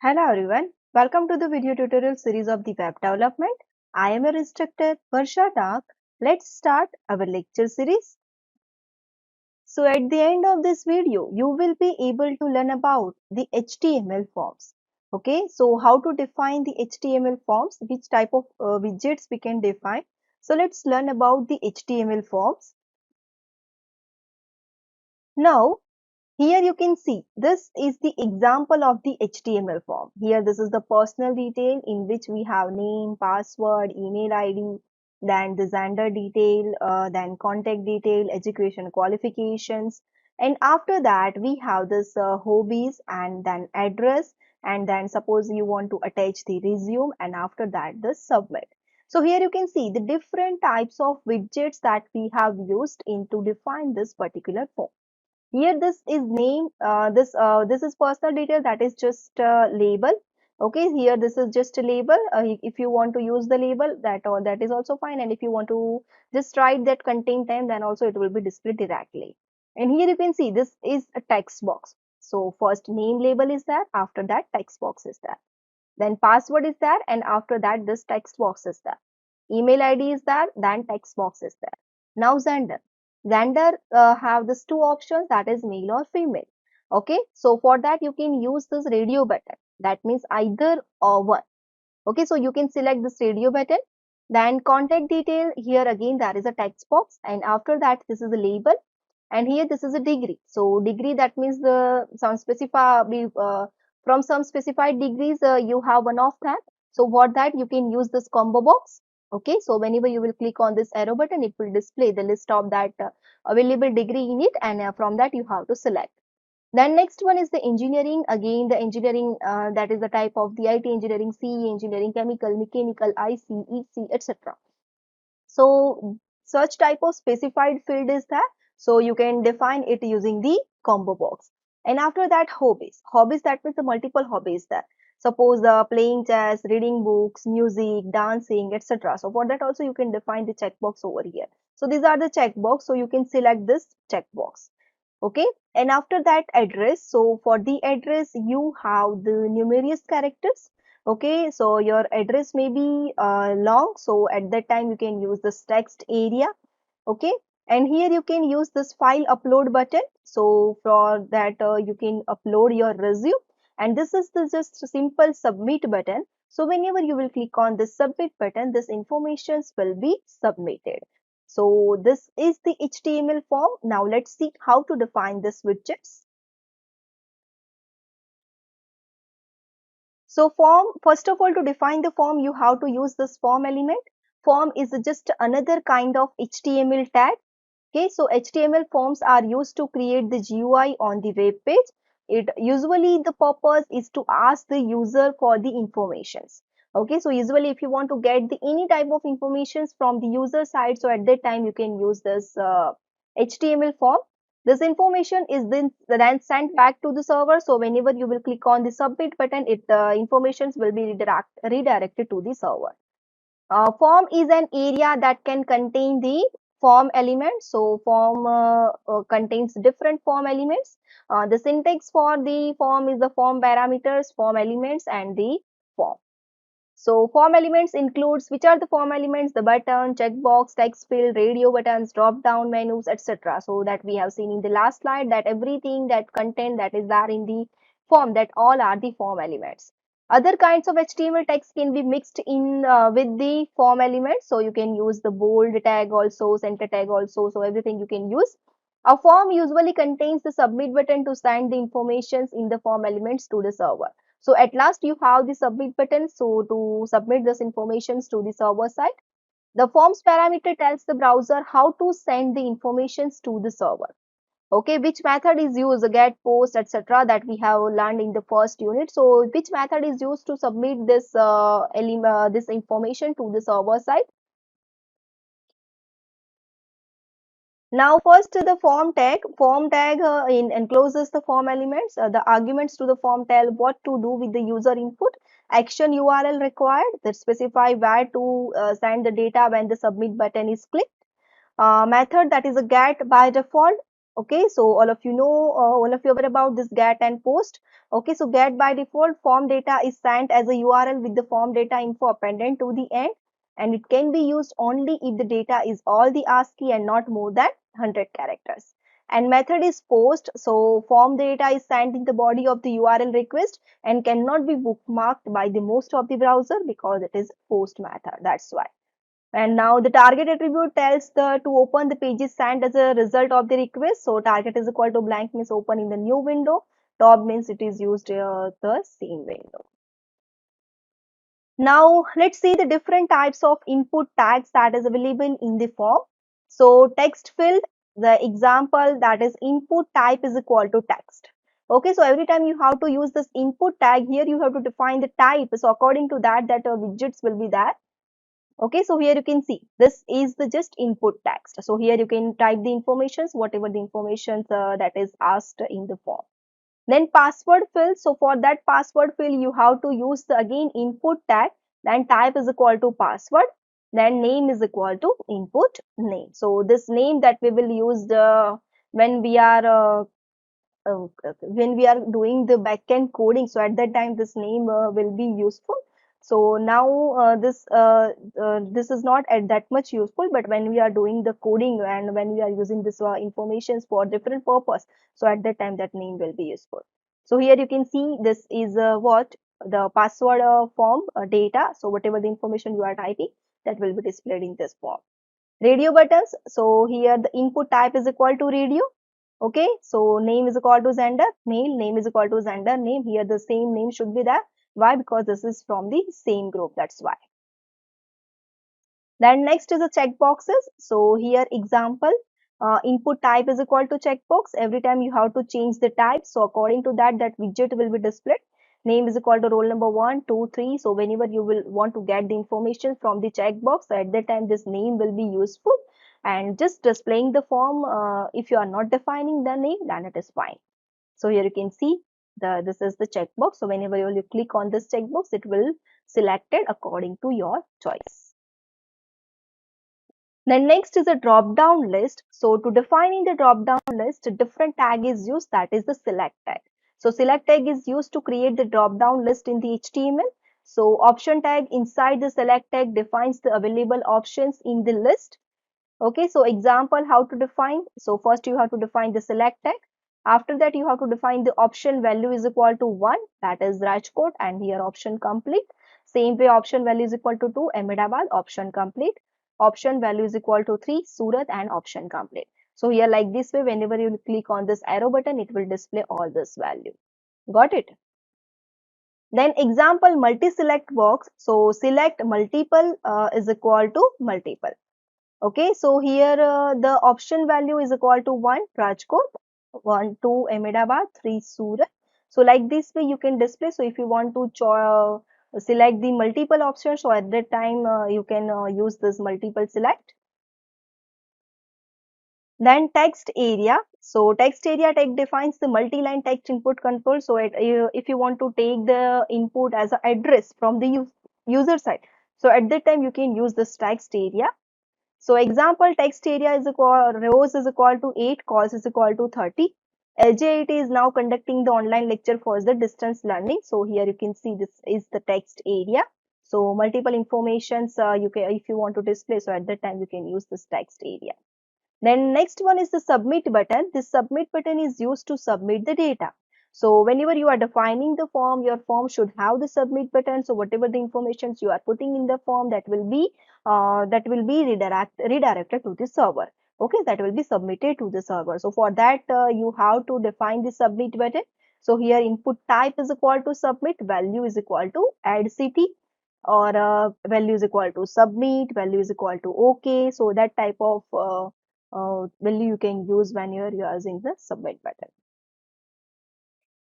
Hello everyone, welcome to the video tutorial series of the web development. I am your instructor Varsha Tak. Let's start our lecture series. So at the end of this video, you will be able to learn about the HTML forms. Okay, so how to define the HTML forms, which type of widgets we can define. So let's learn about the HTML forms. Now, here you can see this is the example of the HTML form. Here this is the personal detail in which we have name, password, email ID, then the Xander detail, then contact detail, education qualifications, and after that we have this hobbies and then address, and then suppose you want to attach the resume, and after that the submit. So here you can see the different types of widgets that we have used in to define this particular form. Here this is name, this is personal detail, that is just a label. Okay, here this is just a label. If you want to use the label, that is also fine, and if you want to just write that contain time, then also it will be displayed directly. And here you can see this is a text box. So first name label is there, after that text box is there, then password is there, and after that this text box is there. Email ID is there, then text box is there. Now Xander. Xander have these two options, that is male or female. Okay, so for that you can use this radio button. That means either or one. Okay, so you can select this radio button. Then contact detail, here again there is a text box, and after that this is a label, and here this is a degree. So degree, that means the some specified from some specified degrees you have one of that. So for that you can use this combo box. Okay, so whenever you will click on this arrow button, it will display the list of that available degree in it, and from that you have to select. Then next one is the engineering. Again, the engineering, that is the type of the IT engineering, CE engineering, chemical, mechanical, IC, EC, etc. So such type of specified field is there. So you can define it using the combo box. And after that, hobbies. Hobbies, that means the multiple hobbies there. Suppose playing chess, reading books, music, dancing, etc. So for that also you can define the checkbox over here. So these are the checkbox. So you can select this checkbox. Okay, and after that address. So for the address you have the numerous characters. Okay, so your address may be long, so at that time you can use this text area. Okay, and here you can use this file upload button. So for that you can upload your resume, and this is the just simple submit button. So whenever you will click on this submit button, this informations will be submitted. So this is the HTML form. Now let's see how to define this widgets. So form, first of all, to define the form, you have to use this form element. Form is just another kind of HTML tag. Okay, so HTML forms are used to create the GUI on the web page. It usually the purpose is to ask the user for the informations. Okay, so usually if you want to get the any type of informations from the user side, so at that time you can use this HTML form. This information is then sent back to the server. So whenever you will click on the submit button, it informations will be redirected to the server. Form is an area that can contain the form elements. So form contains different form elements. The syntax for the form is the form parameters, form elements, and the form. So form elements includes, which are the form elements? The button, checkbox, text field, radio buttons, drop down menus, etc. So that we have seen in the last slide, that everything that content that is there in the form, that all are the form elements. Other kinds of HTML text can be mixed in with the form elements. So you can use the bold tag also, center tag also. So everything you can use. A form usually contains the submit button to send the informations in the form elements to the server. So at last you have the submit button. So to submit this informations to the server side, the forms parameter tells the browser how to send the informations to the server. Okay, which method is used, get, post, etc. that we have learned in the first unit. So which method is used to submit this this information to the server side? Now first the form tag. Form tag encloses the form elements. The arguments to the form tell what to do with the user input. Action URL required that specify where to send the data when the submit button is clicked. Method, that is a get by default. Okay, so all of you aware about this get and post. Okay, so get by default form data is sent as a URL with the form data info appended to the end, and it can be used only if the data is all the ASCII and not more than 100 characters. And method is post, so form data is sent in the body of the URL request and cannot be bookmarked by the most of the browser because it is post method. That's why. And now the target attribute tells the to open the page is sent as a result of the request. So target is equal to blank means open in the new window. Top means it is used the same window. Now let's see the different types of input tags that is available in the form. So text field, the example that is input type is equal to text. Okay, so every time you have to use this input tag here, you have to define the type. So according to that, widgets will be there. Okay, so here you can see this is the just input text. So here you can type the informations, whatever the informations that is asked in the form. Then password field. So for that password field, you have to use the again input tag. Then type is equal to password. Then name is equal to input name. So this name that we will use when we are doing the backend coding. So at that time, this name will be useful. So now this is not at that much useful, but when we are doing the coding and when we are using this informations for different purpose, so at that time that name will be useful. So here you can see this is what the password form data. So whatever the information you are typing, that will be displayed in this form. Radio buttons. So here the input type is equal to radio. Okay, so name is equal to Xander, mail, name is equal to Xander, name. Here the same name should be there. Why? Because this is from the same group, that's why. Then next is the checkboxes. So here example, input type is equal to checkbox. Every time you have to change the type. So according to that, that widget will be displayed. Name is equal to roll number 1, 2, 3. So whenever you will want to get the information from the checkbox, at that time this name will be useful. And just displaying the form, if you are not defining the name, then it is fine. So here you can see this is the checkbox. So whenever you click on this checkbox, it will select it according to your choice. Then next is a drop down list. So to defining the drop down list, a different tag is used, that is the select tag. So select tag is used to create the drop down list in the HTML. So option tag inside the select tag defines the available options in the list. Okay, so example how to define. So first you have to define the select tag. After that you have to define the option value is equal to 1, that is Rajkot, and here option complete. Same way option value is equal to 2, Ahmedabad, option complete. Option value is equal to 3, Surat, and option complete. So here like this way, whenever you click on this arrow button, it will display all this value. Got it? Then example multi-select box. So select multiple is equal to multiple. Okay, so here the option value is equal to 1 Rajkot, 1 2 Ahmedabad, 3 Surat. So like this way you can display. So if you want to select the multiple options, so at that time you can use this multiple select. Then text area. So text area tag defines the multi-line text input control. So if you want to take the input as an address from the user side, so at that time you can use this text area. So example text area is equal, rows is equal to 8, calls is equal to 30. LJ8 is now conducting the online lecture for the distance learning. So here you can see this is the text area. So multiple informations you can, if you want to display, so at that time you can use this text area. Then next one is the submit button. This submit button is used to submit the data. So whenever you are defining the form, your form should have the submit button. So whatever the information you are putting in the form, that will be redirected to the server. Okay, that will be submitted to the server. So for that, you have to define the submit button. So here input type is equal to submit, value is equal to add city, or value is equal to submit, value is equal to OK. So that type of value you can use when you are using the submit button.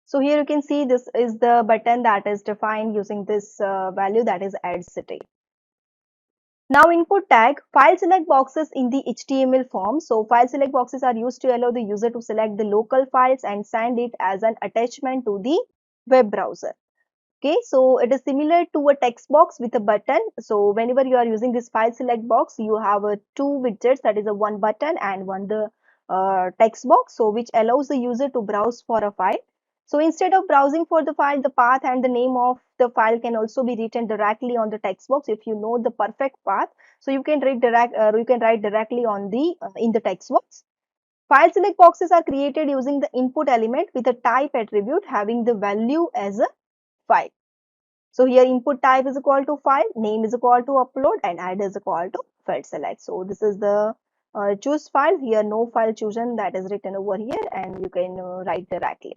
So here you can see this is the button that is defined using this value, that is add city. Now input tag, file select boxes in the HTML form. So file select boxes are used to allow the user to select the local files and send it as an attachment to the web browser. Okay, so it is similar to a text box with a button. So whenever you are using this file select box, you have two widgets, that is a one button and one the text box, so which allows the user to browse for a file. So instead of browsing for the file, the path and the name of the file can also be written directly on the text box. If you know the perfect path, so you can write directly on the in the text box. File select boxes are created using the input element with a type attribute having the value as a file. So here input type is equal to file, name is equal to upload, and add is equal to field select. So this is the choose file. Here no file chosen, that is written over here, and you can write directly.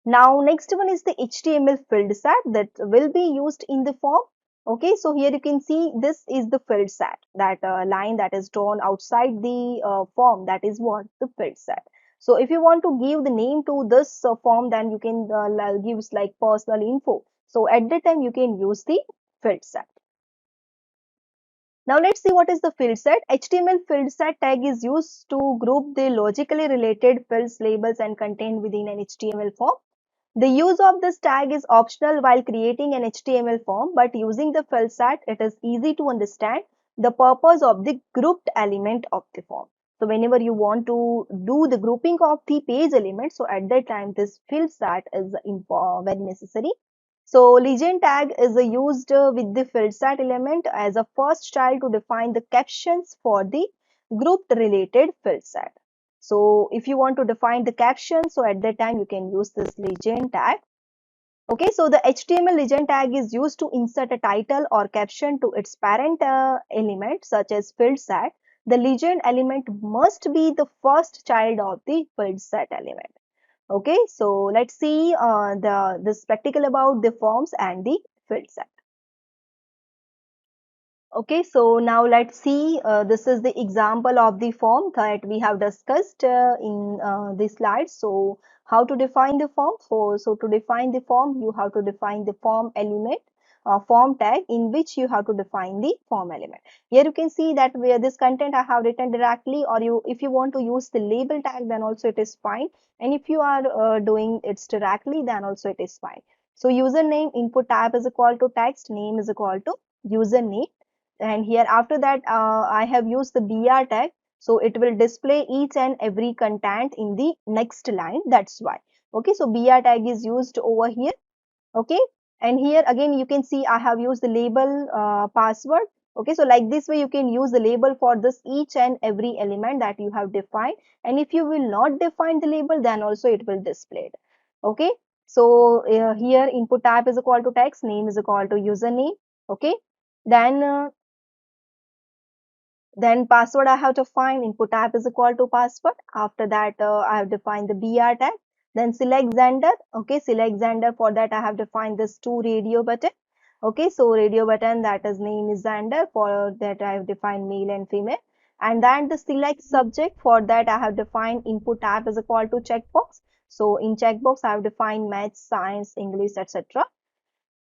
Now next one is the HTML field set that will be used in the form. Okay, so here you can see this is the field set, that line that is drawn outside the form, that is what the field set. So if you want to give the name to this form, then you can give like personal info. So at that time you can use the field set. Now let's see what is the field set. HTML field set tag is used to group the logically related fields, labels and content within an HTML form. The use of this tag is optional while creating an HTML form, but using the field set, it is easy to understand the purpose of the grouped element of the form. So whenever you want to do the grouping of the page elements, so at that time this field set is very necessary. So legend tag is used with the field set element as a first child to define the captions for the grouped related field set. So if you want to define the caption, so at that time you can use this legend tag. Okay, so the HTML legend tag is used to insert a title or caption to its parent element such as field set. The legend element must be the first child of the field set element. Okay, so let's see this practical about the forms and the field set. Okay, so now let's see, this is the example of the form that we have discussed in this slide. So how to define the form? So to define the form, you have to define the form element, form tag in which you have to define the form element. Here you can see that where this content I have written directly, or if you want to use the label tag, then also it is fine. And if you are doing it directly, then also it is fine. So username input tab is equal to text, name is equal to username, and here after that I have used the BR tag, so it will display each and every content in the next line, that's why. Okay, so BR tag is used over here. Okay, and here again you can see I have used the label password. Okay, so like this way you can use the label for this each and every element that you have defined, and if you will not define the label, then also it will display it. Okay, so here input type is equal to text, name is equal to username. Okay, then password I have to find, input type is equal to password. After that, I have defined the BR tag. Then select Xender. Okay, select Xender. For that, I have defined this to radio button. Okay, so radio button, that is name is Xender. For that, I have defined male and female. And then the select subject. For that, I have defined input type is equal to checkbox. So in checkbox, I have defined math, science, English, etc.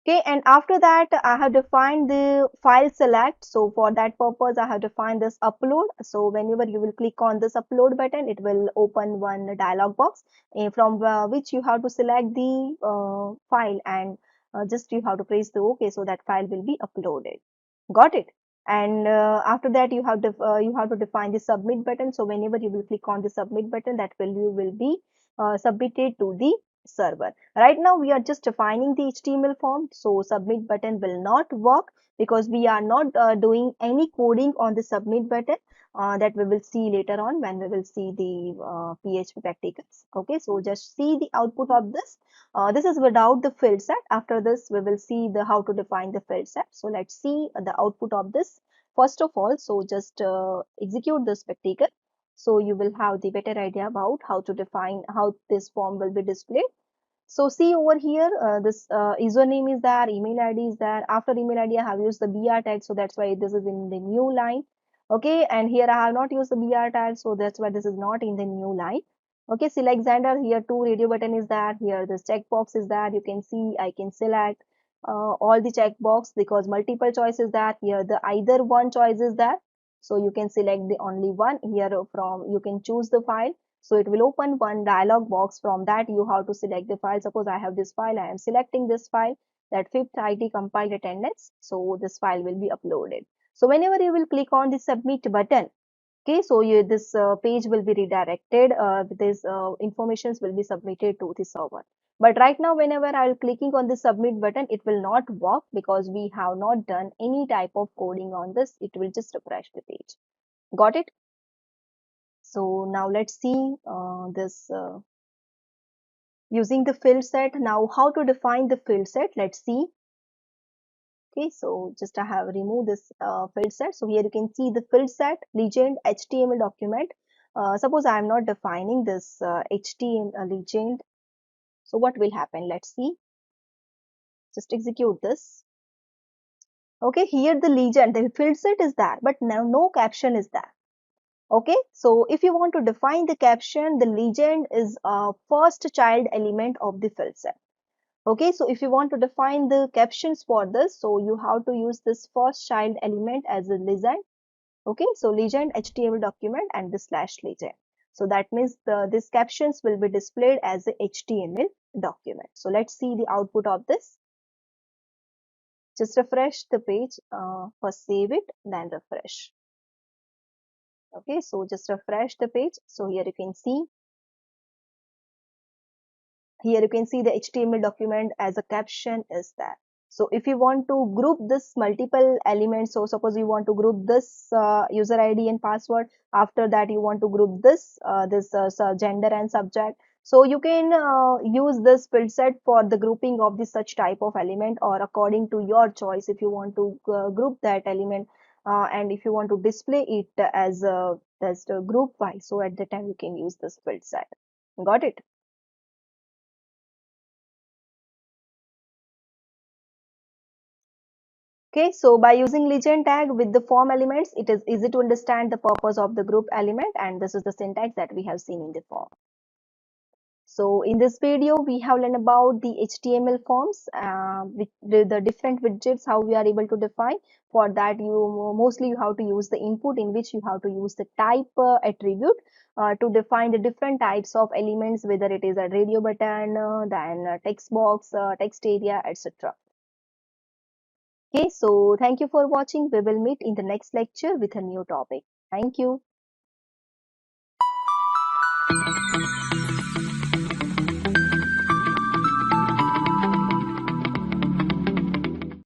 Okay, and after that I have defined the file select. So for that purpose I have defined this upload. So whenever you will click on this upload button, it will open one dialog box from which you have to select the file, and just you have to press the OK, so that file will be uploaded. Got it? And after that you have to define the submit button. So whenever you will click on the submit button, that value will be submitted to the server. Right now we are just defining the HTML form, so submit button will not work because we are not doing any coding on the submit button. That we will see later on when we will see the PHP practicals. Okay, so just see the output of this. This is without the field set. After this we will see the how to define the field set. So let's see the output of this first of all. So just execute this practical, so you will have the better idea about how to define how this form will be displayed. So see over here, this username is there, email ID is there. After email ID, I have used the BR tag, so that's why this is in the new line. Okay, and here I have not used the BR tag, so that's why this is not in the new line. Okay, select Xender. Here two radio button is there. Here this checkbox is there. You can see I can select all the checkbox because multiple choice is there. Here the either one choice is there, so you can select the only one. Here from you can choose the file. So it will open one dialog box. From that you have to select the file. Suppose I have this file, I am selecting this file, that fifth IT compiled attendance. So this file will be uploaded. So whenever you will click on the submit button, Okay, so this page will be redirected. This informations will be submitted to the server. But right now, whenever I'll clicking on the submit button, it will not work because we have not done any type of coding on this. It will just refresh the page. Got it? So now let's see this using the field set. Now how to define the field set? Let's see. Okay, so just I have removed this field set. So here you can see the field set legend HTML document. Suppose I am not defining this HTML legend. So what will happen? Let's see. Just execute this. Okay, here the legend, the field set is there, but now no caption is there. Okay, so if you want to define the caption, the legend is a first child element of the field set. Okay, so if you want to define the captions for this, so you have to use this first child element as a legend. Okay, so legend HTML document and the slash legend. So that means these captions will be displayed as a HTML document. So let's see the output of this. Just refresh the page. First save it, then refresh. Okay, so just refresh the page. So here you can see. Here you can see the HTML document as a caption is there. So if you want to group this multiple elements, so suppose you want to group this user ID and password, after that you want to group this gender and subject. So you can use this field set for the grouping of this such type of element, or according to your choice if you want to group that element, and if you want to display it as the group wise, so at the time you can use this field set. Got it? Okay, so by using legend tag with the form elements, it is easy to understand the purpose of the group element, and this is the syntax that we have seen in the form. So in this video, we have learned about the HTML forms, with the different widgets, how we are able to define. For that, mostly you have to use the input, in which you have to use the type attribute to define the different types of elements, whether it is a radio button, then a text box, text area, etc. Okay, so thank you for watching. We will meet in the next lecture with a new topic. Thank you.